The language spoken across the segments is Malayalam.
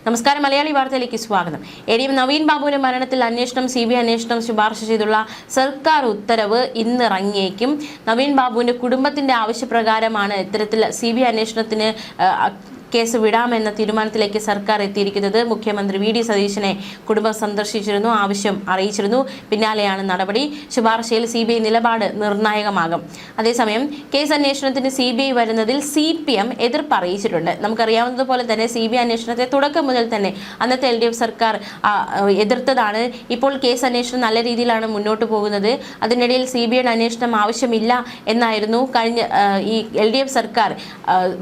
നമസ്കാരം, മലയാളി വാർത്തയിലേക്ക് സ്വാഗതം. ADM നവീൻ ബാബുവിന്റെ മരണത്തിൽ അന്വേഷണം CBI അന്വേഷണം ശുപാർശ ചെയ്തുള്ള സർക്കാർ ഉത്തരവ് ഇന്നിറങ്ങിയേക്കും. നവീൻ ബാബുവിന്റെ കുടുംബത്തിന്റെ ആവശ്യപ്രകാരമാണ് ഇത്തരത്തിൽ CBI അന്വേഷണത്തിന് കേസ് വിടാമെന്ന തീരുമാനത്തിലേക്ക് സർക്കാർ എത്തിയിരിക്കുന്നത്. മുഖ്യമന്ത്രി VD സതീശനെ കുടുംബം സന്ദർശിച്ചിരുന്നു, ആവശ്യം അറിയിച്ചിരുന്നു. പിന്നാലെയാണ് നടപടി. ശുപാർശയിൽ CBI നിലപാട് നിർണായകമാകും. അതേസമയം കേസ് അന്വേഷണത്തിന് CBI വരുന്നതിൽ CPM എതിർപ്പ് അറിയിച്ചിട്ടുണ്ട്. നമുക്കറിയാവുന്നതുപോലെ തന്നെ CBI അന്വേഷണത്തെ തുടക്കം മുതൽ തന്നെ അന്നത്തെ LDF സർക്കാർ എതിർത്തതാണ്. ഇപ്പോൾ കേസ് അന്വേഷണം നല്ല രീതിയിലാണ് മുന്നോട്ട് പോകുന്നത്. അതിനിടയിൽ CBIയുടെ അന്വേഷണം ആവശ്യമില്ല എന്നായിരുന്നു കഴിഞ്ഞ ഈ LDF സർക്കാർ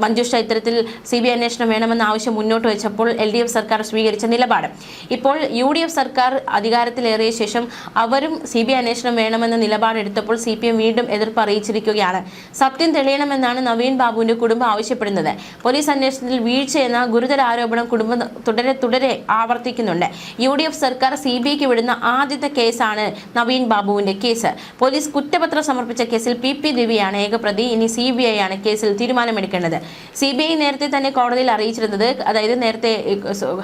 മഞ്ജുഷ ഇത്തരത്തിൽ CBI അന്വേഷണം വേണമെന്ന ആവശ്യം മുന്നോട്ട് വെച്ചപ്പോൾ LDF സർക്കാർ സ്വീകരിച്ച നിലപാട്. ഇപ്പോൾ UDF സർക്കാർ അധികാരത്തിലേറിയ ശേഷം അവരും CBI അന്വേഷണം വേണമെന്ന നിലപാടെടുത്തപ്പോൾ CPM വീണ്ടും എതിർപ്പ് അറിയിച്ചിരിക്കുകയാണ്. സത്യം തെളിയണമെന്നാണ് നവീൻ ബാബുവിന്റെ കുടുംബം ആവശ്യപ്പെടുന്നത്. പോലീസ് അന്വേഷണത്തിൽ വീഴ്ചയെന്ന ഗുരുതര ആരോപണം കുടുംബം തുടരെ ആവർത്തിക്കുന്നുണ്ട്. UDF സർക്കാർ CBIക്ക് വിടുന്ന ആദ്യത്തെ കേസാണ് നവീൻ ബാബുവിന്റെ കേസ്. പോലീസ് കുറ്റപത്രം സമർപ്പിച്ച കേസിൽ PP ദിവ്യയാണ് ഏകപ്രതി. ഇനി CBI ആണ് കേസിൽ തീരുമാനമെടുക്കേണ്ടത്. CBI നേരത്തെ തന്നെ കോടതിയിൽ അറിയിച്ചിരുന്നത്, അതായത് നേരത്തെ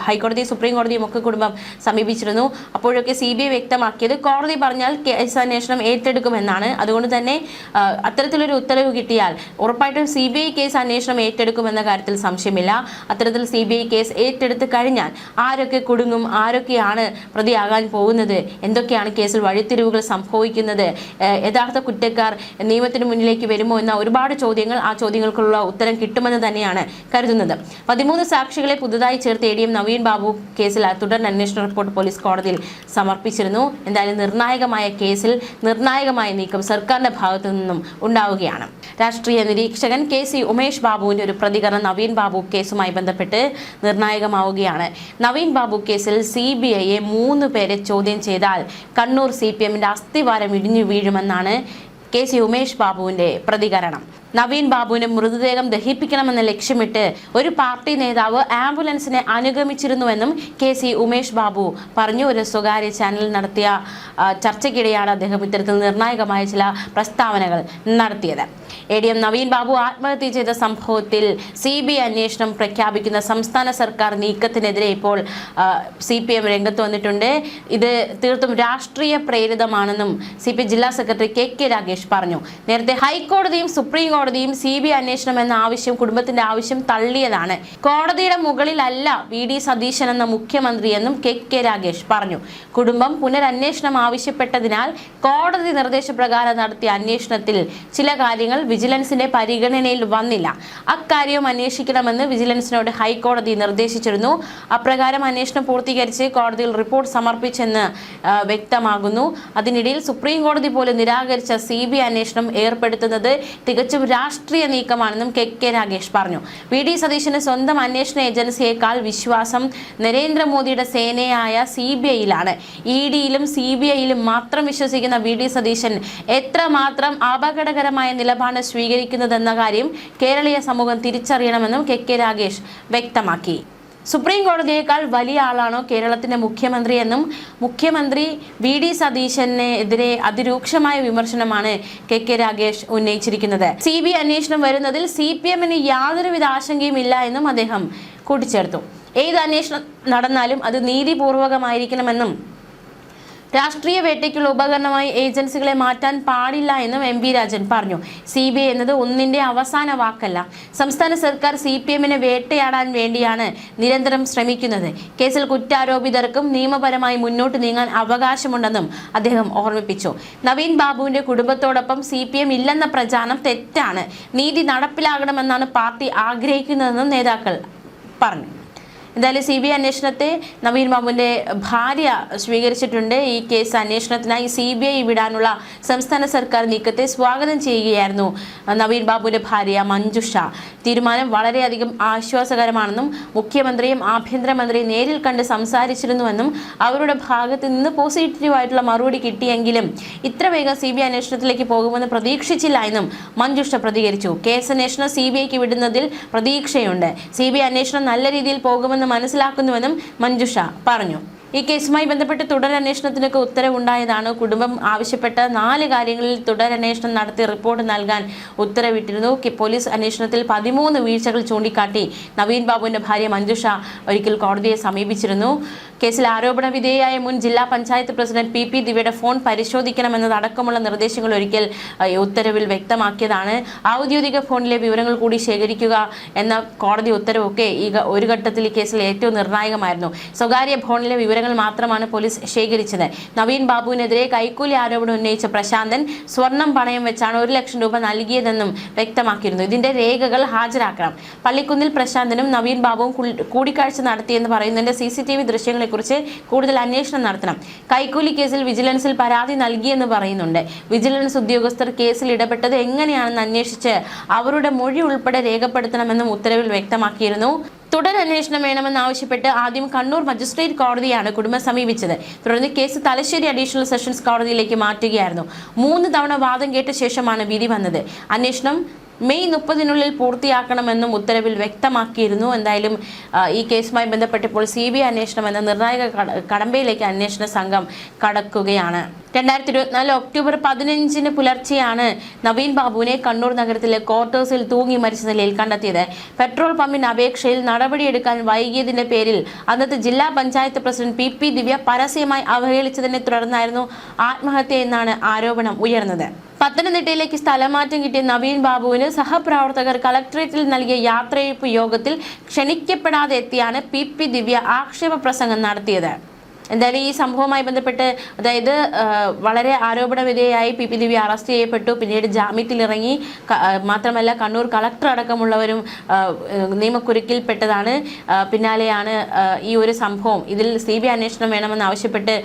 ഹൈക്കോടതി സുപ്രീം കോടതിയും ഒക്കെ കുടുംബം സമീപിച്ചിരുന്നു. അപ്പോഴൊക്കെ CBI വ്യക്തമാക്കിയത് കോടതി പറഞ്ഞാൽ കേസ് അന്വേഷണം ഏറ്റെടുക്കുമെന്നാണ്. അതുകൊണ്ട് തന്നെ അത്തരത്തിലൊരു ഉത്തരവ് കിട്ടിയാൽ ഉറപ്പായിട്ടും CBI കേസ് അന്വേഷണം ഏറ്റെടുക്കുമെന്ന കാര്യത്തിൽ സംശയമില്ല. അത്തരത്തിൽ CBI കേസ് ഏറ്റെടുത്ത് കഴിഞ്ഞാൽ ആരൊക്കെ കുടുങ്ങും, ആരൊക്കെയാണ് പ്രതിയാകാൻ പോകുന്നത്, എന്തൊക്കെയാണ് കേസിൽ വഴിത്തിരിവുകൾ സംഭവിക്കുന്നത്, യഥാർത്ഥ കുറ്റക്കാർ നിയമത്തിന് മുന്നിലേക്ക് വരുമോ എന്ന ഒരുപാട് ചോദ്യങ്ങൾ, ആ ചോദ്യങ്ങൾക്കുള്ള ഉത്തരം കിട്ടുമെന്ന് തന്നെയാണ് കരുതുന്നത്. 13 സാക്ഷികളെ പുതുതായി ചേർത്ത് ADM നവീൻ ബാബു കേസിൽ തുടരന്വേഷണ റിപ്പോർട്ട് പോലീസ് കോടതിയിൽ സമർപ്പിച്ചിരുന്നു. എന്തായാലും നിർണായകമായ കേസിൽ നിർണായകമായ നീക്കം സർക്കാരിന്റെ ഭാഗത്തു നിന്നും ഉണ്ടാവുകയാണ്. രാഷ്ട്രീയ നിരീക്ഷകൻ KC ഉമേഷ് ബാബുവിന്റെ ഒരു പ്രതികരണം നവീൻ ബാബു കേസുമായി ബന്ധപ്പെട്ട് നിർണായകമാവുകയാണ്. നവീൻ ബാബു കേസിൽ CBIയെ 3 പേരെ ചോദ്യം ചെയ്താൽ കണ്ണൂർ CPMന്റെ അസ്ഥിവാരം ഇടിഞ്ഞു വീഴുമെന്നാണ് KC ഉമേഷ് ബാബുവിന്റെ പ്രതികരണം. നവീൻ ബാബുവിന്റെ മൃതദേഹം ദഹിപ്പിക്കണമെന്ന് ലക്ഷ്യമിട്ട് ഒരു പാർട്ടി നേതാവ് ആംബുലൻസിനെ അനുഗമിച്ചിരുന്നുവെന്നും KC ഉമേഷ് ബാബു പറഞ്ഞു. ഒരു സ്വകാര്യ ചാനലിൽ നടത്തിയ ചർച്ചയ്ക്കിടെയാണ് അദ്ദേഹം ഇത്തരത്തിൽ നിർണായകമായ ചില പ്രസ്താവനകൾ നടത്തിയത്. ADM നവീൻ ബാബു ആത്മഹത്യ ചെയ്ത സംഭവത്തിൽ CBI അന്വേഷണം പ്രഖ്യാപിക്കുന്ന സംസ്ഥാന സർക്കാർ നീക്കത്തിനെതിരെ ഇപ്പോൾ CPM രംഗത്ത് വന്നിട്ടുണ്ട്. ഇത് തീർത്തും രാഷ്ട്രീയ പ്രേരിതമാണെന്നും CPI ജില്ലാ സെക്രട്ടറി KK രാഗേഷ് പറഞ്ഞു. നേരത്തെ ഹൈക്കോടതിയും സുപ്രീം കോടതിയും CBI അന്വേഷണം എന്ന ആവശ്യം, കുടുംബത്തിന്റെ ആവശ്യം തള്ളിയതാണ്. കോടതിയുടെ മുകളിലല്ല VD സതീശൻ എന്ന മുഖ്യമന്ത്രി എന്നും KK രാഗേഷ് പറഞ്ഞു. കുടുംബം പുനരന്വേഷണം ആവശ്യപ്പെട്ടതിനാൽ കോടതി നിർദ്ദേശപ്രകാരം നടത്തിയ അന്വേഷണത്തിൽ ചില കാര്യങ്ങൾ വിജിലൻസിന്റെ പരിഗണനയിൽ വന്നില്ല. അക്കാര്യവും അന്വേഷിക്കണമെന്ന് വിജിലൻസിനോട് ഹൈക്കോടതി നിർദ്ദേശിച്ചിരുന്നു. അപ്രകാരം അന്വേഷണം പൂർത്തീകരിച്ച് കോടതിയിൽ റിപ്പോർട്ട് സമർപ്പിച്ചെന്ന് വ്യക്തമാകുന്നു. അതിനിടയിൽ സുപ്രീം കോടതി പോലും നിരാകരിച്ച CBI അന്വേഷണം ഏർപ്പെടുത്തുന്നത് തികച്ചും രാഷ്ട്രീയ നീക്കമാണെന്നും KK രാഗേഷ് പറഞ്ഞു. VD സതീശന് സ്വന്തം അന്വേഷണ ഏജൻസിയേക്കാൾ വിശ്വാസം നരേന്ദ്രമോദിയുടെ സേനയായ CBIയിലാണ്. EDയിലും CBIയിലും മാത്രം വിശ്വസിക്കുന്ന VD സതീശൻ എത്രമാത്രം അപകടകരമായ നിലപാട് സ്വീകരിക്കുന്നതെന്ന കാര്യം കേരളീയ സമൂഹം തിരിച്ചറിയണമെന്നും KK രാഗേഷ് വ്യക്തമാക്കി. സുപ്രീം കോടതിയേക്കാൾ വലിയ ആളാണോ കേരളത്തിന്റെ മുഖ്യമന്ത്രി എന്നും മുഖ്യമന്ത്രി VD സതീശനെതിരെ അതിരൂക്ഷമായ വിമർശനമാണ് KK രാഗേഷ് ഉന്നയിച്ചിരിക്കുന്നത്. CBI അന്വേഷണം വരുന്നതിൽ CPMന് യാതൊരുവിധ ആശങ്കയും ഇല്ല എന്നും അദ്ദേഹം കൂട്ടിച്ചേർത്തു. ഏത് അന്വേഷണം നടന്നാലും അത് നീതിപൂർവകമായിരിക്കണമെന്നും രാഷ്ട്രീയ വേട്ടയ്ക്കുള്ള ഉപകരണമായി ഏജൻസികളെ മാറ്റാൻ പാടില്ല എന്നും MP രാജൻ പറഞ്ഞു. CBI എന്നത് ഒന്നിന്റെ അവസാന വാക്കല്ല. സംസ്ഥാന സർക്കാർ CPMനെ വേട്ടയാടാൻ വേണ്ടിയാണ് നിരന്തരം ശ്രമിക്കുന്നത്. കേസിൽ കുറ്റാരോപിതർക്കും നിയമപരമായി മുന്നോട്ട് നീങ്ങാൻ അവകാശമുണ്ടെന്നും അദ്ദേഹം ഓർമ്മിപ്പിച്ചു. നവീൻ ബാബുവിന്റെ കുടുംബത്തോടൊപ്പം CPM ഇല്ലെന്ന പ്രചാരണം തെറ്റാണ്. നീതി നടപ്പിലാകണമെന്നാണ് പാർട്ടി ആഗ്രഹിക്കുന്നതെന്നും നേതാക്കൾ പറഞ്ഞു. എന്തായാലും CBI അന്വേഷണത്തെ നവീൻ ബാബുവിന്റെ ഭാര്യ സ്വീകരിച്ചിട്ടുണ്ട്. ഈ കേസ് അന്വേഷണത്തിനായി CBI വിടാനുള്ള സംസ്ഥാന സർക്കാർ നീക്കത്തെ സ്വാഗതം ചെയ്യുകയായിരുന്നു നവീൻ ബാബുവിന്റെ ഭാര്യ മഞ്ജുഷ. തീരുമാനം വളരെയധികം ആശ്വാസകരമാണെന്നും മുഖ്യമന്ത്രിയും ആഭ്യന്തരമന്ത്രിയും നേരിൽ കണ്ട് സംസാരിച്ചിരുന്നുവെന്നും അവരുടെ ഭാഗത്ത് നിന്ന് പോസിറ്റീവായിട്ടുള്ള മറുപടി കിട്ടിയെങ്കിലും ഇത്ര വേഗം CBI അന്വേഷണത്തിലേക്ക് പോകുമെന്ന് പ്രതീക്ഷിച്ചില്ല എന്നും മഞ്ജുഷ പ്രതികരിച്ചു. കേസ് അന്വേഷണം CBIക്ക് വിടുന്നതിൽ പ്രതീക്ഷയുണ്ട്. CBI അന്വേഷണം നല്ല രീതിയിൽ പോകുമെന്ന് മനസ്സിലാക്കുന്നുവെന്നും മഞ്ജുഷ പറഞ്ഞു. ഈ കേസുമായി ബന്ധപ്പെട്ട് തുടരന്വേഷണത്തിനൊക്കെ ഉത്തരവുണ്ടായതാണ്. കുടുംബം ആവശ്യപ്പെട്ട 4 കാര്യങ്ങളിൽ തുടരന്വേഷണം നടത്തി റിപ്പോർട്ട് നൽകാൻ ഉത്തരവിട്ടിരുന്നു. പോലീസ് അന്വേഷണത്തിൽ 13 വീഴ്ചകൾ ചൂണ്ടിക്കാട്ടി നവീൻ ബാബുവിന്റെ ഭാര്യ മഞ്ജുഷ ഒരിക്കൽ കോടതിയെ സമീപിച്ചിരുന്നു. കേസിൽ ആരോപണ വിധേയയായ മുൻ ജില്ലാ പഞ്ചായത്ത് പ്രസിഡന്റ് പി ദിവ്യയുടെ ഫോൺ പരിശോധിക്കണമെന്നതടക്കമുള്ള നിർദ്ദേശങ്ങൾ ഒരിക്കൽ ഉത്തരവിൽ വ്യക്തമാക്കിയതാണ്. ഔദ്യോഗിക ഫോണിലെ വിവരങ്ങൾ കൂടി ശേഖരിക്കുക എന്ന കോടതി ഉത്തരവൊക്കെ ഒരു ഘട്ടത്തിൽ ഈ കേസിൽ ഏറ്റവും നിർണായകമായിരുന്നു. സ്വകാര്യ ഫോണിലെ വിവരങ്ങൾ മാത്രമാണ് പോലീസ് ശേഖരിച്ചത്. നവീൻ ബാബുവിനെതിരെ കൈക്കൂലി ആരോപണം ഉന്നയിച്ച പ്രശാന്തൻ സ്വർണം പണയം വെച്ചാണ് 1 ലക്ഷം രൂപ നൽകിയതെന്നും വ്യക്തമാക്കിയിരുന്നു. ഇതിന്റെ രേഖകൾ ഹാജരാക്കണം. പള്ളിക്കുന്നിൽ പ്രശാന്തനും നവീൻ ബാബുവും കൂടിക്കാഴ്ച നടത്തിയെന്ന് പറയുന്നതിന്റെ CCTV ദൃശ്യങ്ങളെക്കുറിച്ച് കൂടുതൽ അന്വേഷണം നടത്തണം. കൈക്കൂലി കേസിൽ വിജിലൻസിൽ പരാതി നൽകിയെന്ന് പറയുന്നുണ്ട്. വിജിലൻസ് ഉദ്യോഗസ്ഥർ കേസിൽ ഇടപെട്ടത് എങ്ങനെയാണെന്ന് അന്വേഷിച്ച് അവരുടെ മൊഴി ഉൾപ്പെടെ രേഖപ്പെടുത്തണമെന്നും ഉത്തരവിൽ വ്യക്തമാക്കിയിരുന്നു. തുടരന്വേഷണം വേണമെന്നാവശ്യപ്പെട്ട് ആദ്യം കണ്ണൂർ മജിസ്ട്രേറ്റ് കോടതിയാണ് കുടുംബം സമീപിച്ചത്. തുടർന്ന് കേസ് തലശ്ശേരി അഡീഷണൽ സെഷൻസ് കോടതിയിലേക്ക് മാറ്റുകയായിരുന്നു. 3 തവണ വാദം കേട്ട ശേഷമാണ് വിധി വന്നത്. അന്വേഷണം മെയ് 30-നുള്ളിൽ പൂർത്തിയാക്കണമെന്നും ഉത്തരവിൽ വ്യക്തമാക്കിയിരുന്നു. എന്തായാലും ഈ കേസുമായി ബന്ധപ്പെട്ടിപ്പോൾ CBI അന്വേഷണം എന്ന നിർണായക കടമ്പയിലേക്ക് അന്വേഷണ സംഘം കടക്കുകയാണ്. 2024 ഒക്ടോബർ 15-ന് പുലർച്ചെയാണ് നവീൻ ബാബുവിനെ കണ്ണൂർ നഗരത്തിലെ ക്വാർട്ടേഴ്സിൽ തൂങ്ങി മരിച്ച നിലയിൽ കണ്ടെത്തിയത്. പെട്രോൾ പമ്പിന്റെ അപേക്ഷയിൽ നടപടിയെടുക്കാൻ വൈകിയതിന്റെ പേരിൽ അന്നത്തെ ജില്ലാ പഞ്ചായത്ത് പ്രസിഡന്റ് പി ദിവ്യ പരസ്യമായി അവഹേളിച്ചതിനെ തുടർന്നായിരുന്നു ആത്മഹത്യ എന്നാണ് ആരോപണം ഉയർന്നത്. പത്തനംതിട്ടയിലേക്ക് സ്ഥലമാറ്റം കിട്ടിയ നവീൻ ബാബുവിന് സഹപ്രവർത്തകർ കളക്ടറേറ്റിൽ നൽകിയ യാത്രയയപ്പ് യോഗത്തിൽ ക്ഷണിക്കപ്പെടാതെ എത്തിയാണ് പി ദിവ്യ ആക്ഷേപ പ്രസംഗം നടത്തിയത്. എന്തായാലും ഈ സംഭവവുമായി ബന്ധപ്പെട്ട് അതായത് വളരെ ആരോപണ വിധേയയായി പി ദിവ്യ അറസ്റ്റ് ചെയ്യപ്പെട്ടു. പിന്നീട് ജാമ്യത്തിലിറങ്ങി. മാത്രമല്ല കണ്ണൂർ കളക്ടർ അടക്കമുള്ളവരും നിയമക്കുരുക്കിൽപ്പെട്ടതാണ്. പിന്നാലെയാണ് ഈ ഒരു സംഭവം. ഇതിൽ CBI അന്വേഷണം വേണമെന്ന് ആവശ്യപ്പെട്ട്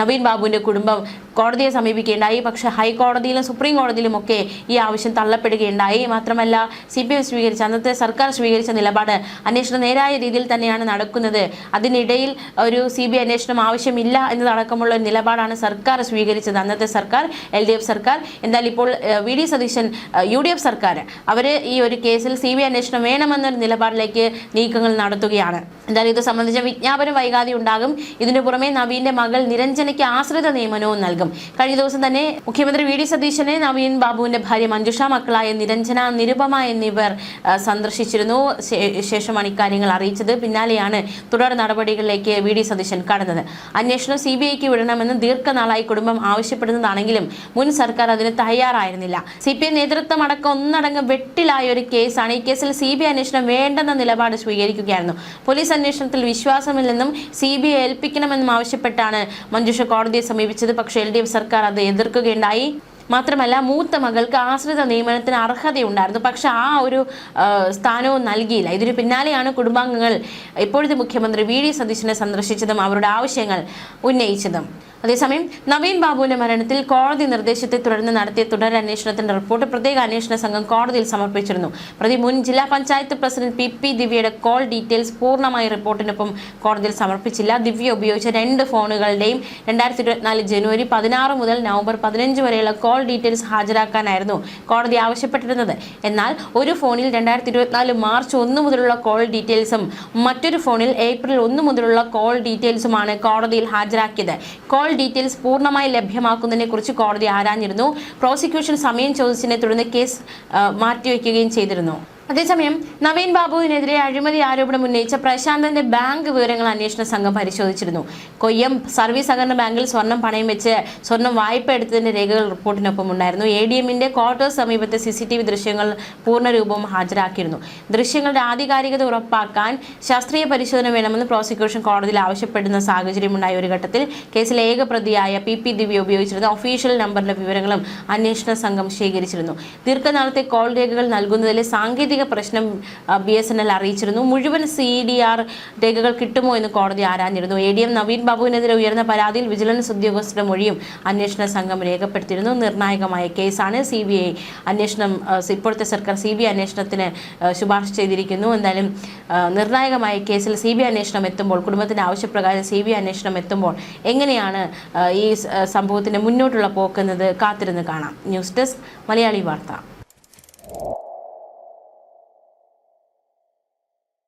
നവീൻ ബാബുവിന്റെ കുടുംബം കോടതിയെ സമീപിക്കുകയുണ്ടായി. പക്ഷെ ഹൈക്കോടതിയിലും സുപ്രീം കോടതിയിലും ഒക്കെ ഈ ആവശ്യം തള്ളപ്പെടുകയുണ്ടായി. മാത്രമല്ല അന്നത്തെ സർക്കാർ സ്വീകരിച്ച നിലപാട് അന്വേഷണം നേരായ രീതിയിൽ തന്നെയാണ് നടക്കുന്നത്. അതിനിടയിൽ ഒരു CBI അന്വേഷണം ആവശ്യമില്ല എന്നതടക്കമുള്ള നിലപാടാണ് സർക്കാർ സ്വീകരിച്ചത്. അന്നത്തെ സർക്കാർ LDF സർക്കാർ. എന്നാൽ ഇപ്പോൾ VD സതീശൻ UDF സർക്കാർ അവർ ഈ ഒരു കേസിൽ CBI അന്വേഷണം വേണമെന്നൊരു നിലപാടിലേക്ക് നീക്കങ്ങൾ നടത്തുകയാണ്. എന്തായാലും ഇത് സംബന്ധിച്ച വിജ്ഞാപനം വൈകാതെ ഉണ്ടാകും. ഇതിനു പുറമെ നവീന്റെ മകൾ നിരഞ്ജനയ്ക്ക് ആശ്രിത നിയമനവും നൽകും. കഴിഞ്ഞ ദിവസം തന്നെ മുഖ്യമന്ത്രി VD സതീശനെ നവീൻ ബാബുവിന്റെ ഭാര്യ മഞ്ജുഷ, മക്കളായ നിരഞ്ജന, നിരുപമ എന്നിവർ സന്ദർശിച്ചിരുന്നു. ശേഷമാണ് ഇക്കാര്യങ്ങൾ അറിയിച്ചത്. പിന്നാലെയാണ് തുടർ നടപടികളിലേക്ക് VD സതീശൻ കടന്നത്. അന്വേഷണം CBIക്ക് വിടണമെന്ന് ദീർഘനാളായി കുടുംബം ആവശ്യപ്പെടുന്നതാണെങ്കിലും മുൻ സർക്കാർ അതിന് തയ്യാറായിരുന്നില്ല. CPM നേതൃത്വം അടക്കം ഒന്നടങ്കം വെട്ടിലായ ഒരു കേസാണ്. ഈ കേസിൽ CBI അന്വേഷണം വേണ്ടെന്ന നിലപാട് സ്വീകരിക്കുകയായിരുന്നു. പോലീസ് അന്വേഷണത്തിൽ വിശ്വാസമില്ലെന്നും CBI ഏൽപ്പിക്കണമെന്നും ആവശ്യപ്പെട്ടാണ് മഞ്ജുഷ കോടതിയെ സമീപിച്ചത്. പക്ഷേ LDF സർക്കാർ അത് എതിർക്കുകയുണ്ടായി. മാത്രമല്ല മൂത്ത മകൾക്ക് ആശ്രിത നിയമനത്തിന് അർഹതയുണ്ടായിരുന്നു. പക്ഷെ ആ ഒരു സ്ഥാനവും നൽകിയില്ല. ഇതിന് പിന്നാലെയാണ് കുടുംബാംഗങ്ങൾ ഇപ്പോഴത്തെ മുഖ്യമന്ത്രി VD സതീശനെ സന്ദർശിച്ചതും അവരുടെ ആവശ്യങ്ങൾ ഉന്നയിച്ചതും. അതേസമയം നവീൻ ബാബുവിന്റെ മരണത്തിൽ കോടതി നിർദ്ദേശത്തെ തുടർന്ന് നടത്തിയ തുടരന്വേഷണത്തിന്റെ റിപ്പോർട്ട് പ്രത്യേക അന്വേഷണ സംഘം കോടതിയിൽ സമർപ്പിച്ചിരുന്നു. പ്രതി മുൻ ജില്ലാ പഞ്ചായത്ത് പ്രസിഡന്റ് പി ദിവ്യയുടെ കോൾ ഡീറ്റെയിൽസ് പൂർണ്ണമായി റിപ്പോർട്ടിനൊപ്പം കോടതിയിൽ സമർപ്പിച്ചില്ല. ദിവ്യ ഉപയോഗിച്ച 2 ഫോണുകളുടെയും 2024 ജനുവരി 16 മുതൽ നവംബർ 15 വരെയുള്ള കോൾ ഡീറ്റെയിൽസ് ഹാജരാക്കാനായിരുന്നു കോടതി ആവശ്യപ്പെട്ടിരുന്നത്. എന്നാൽ ഒരു ഫോണിൽ 2024 മാർച്ച് 1 മുതലുള്ള കോൾ ഡീറ്റെയിൽസും മറ്റൊരു ഫോണിൽ ഏപ്രിൽ 1 മുതലുള്ള കോൾ ഡീറ്റെയിൽസുമാണ് കോടതിയിൽ ഹാജരാക്കിയത്. കോൾ ഡീറ്റെയിൽസ് പൂർണ്ണമായി ലഭ്യമാക്കുന്നതിനെ കുറിച്ച് കോടതി ആരാഞ്ഞിരുന്നു. പ്രോസിക്യൂഷൻ സമയം ചോദിച്ചതിനെ തുടർന്ന് കേസ് മാറ്റിവെക്കുകയും ചെയ്തിരുന്നു. അതേസമയം നവീൻ ബാബുവിനെതിരെ അഴിമതി ആരോപണം ഉന്നയിച്ച പ്രശാന്തന്റെ ബാങ്ക് വിവരങ്ങൾ അന്വേഷണ സംഘം പരിശോധിച്ചിരുന്നു. കൊയ്യം സർവീസ് സഹകരണ ബാങ്കിൽ സ്വർണം പണയം വെച്ച് സ്വർണം വായ്പ എടുത്തതിന്റെ രേഖകൾ റിപ്പോർട്ടിനൊപ്പം ഉണ്ടായിരുന്നു. ADMന്റെ ക്വാർട്ടേഴ്സ് സമീപത്തെ CCTV ദൃശ്യങ്ങൾ പൂർണ്ണരൂപവും ഹാജരാക്കിയിരുന്നു. ദൃശ്യങ്ങളുടെ ആധികാരികത ഉറപ്പാക്കാൻ ശാസ്ത്രീയ പരിശോധന വേണമെന്ന് പ്രോസിക്യൂഷൻ കോടതിയിൽ ആവശ്യപ്പെടുന്ന സാഹചര്യമുണ്ടായ ഒരു ഘട്ടത്തിൽ കേസിലെ ഏക പ്രതിയായ പി ദിവ്യ ഉപയോഗിച്ചിരുന്ന ഒഫീഷ്യൽ നമ്പറിലെ വിവരങ്ങളും അന്വേഷണ സംഘം ശേഖരിച്ചിരുന്നു. ദീർഘനാളത്തെ കോൾ രേഖകൾ നൽകുന്നതിലെ സാങ്കേതിക പ്രശ്നം BSNL അറിയിച്ചിരുന്നു. മുഴുവൻ CDR രേഖകൾ കിട്ടുമോ എന്ന് കോടതി ആരാഞ്ഞിരുന്നു. ADM നവീൻ ബാബുവിനെതിരെ ഉയർന്ന പരാതിയിൽ വിജിലൻസ് ഉദ്യോഗസ്ഥരുടെ മൊഴിയും അന്വേഷണ സംഘം രേഖപ്പെടുത്തിയിരുന്നു. നിർണായകമായ കേസാണ്. CBI അന്വേഷണം ഇപ്പോഴത്തെ സർക്കാർ CBI അന്വേഷണത്തിന് ശുപാർശ ചെയ്തിരിക്കുന്നു. എന്തായാലും നിർണായകമായ കേസിൽ CBI അന്വേഷണം എത്തുമ്പോൾ, കുടുംബത്തിന്റെ ആവശ്യപ്രകാരം CBI അന്വേഷണം എത്തുമ്പോൾ എങ്ങനെയാണ് ഈ സംഭവത്തിന്റെ മുന്നോട്ടുള്ള പോക്കെന്നത് കാത്തിരുന്ന് കാണാം. ന്യൂസ് ഡെസ്ക് മലയാളി വാർത്ത.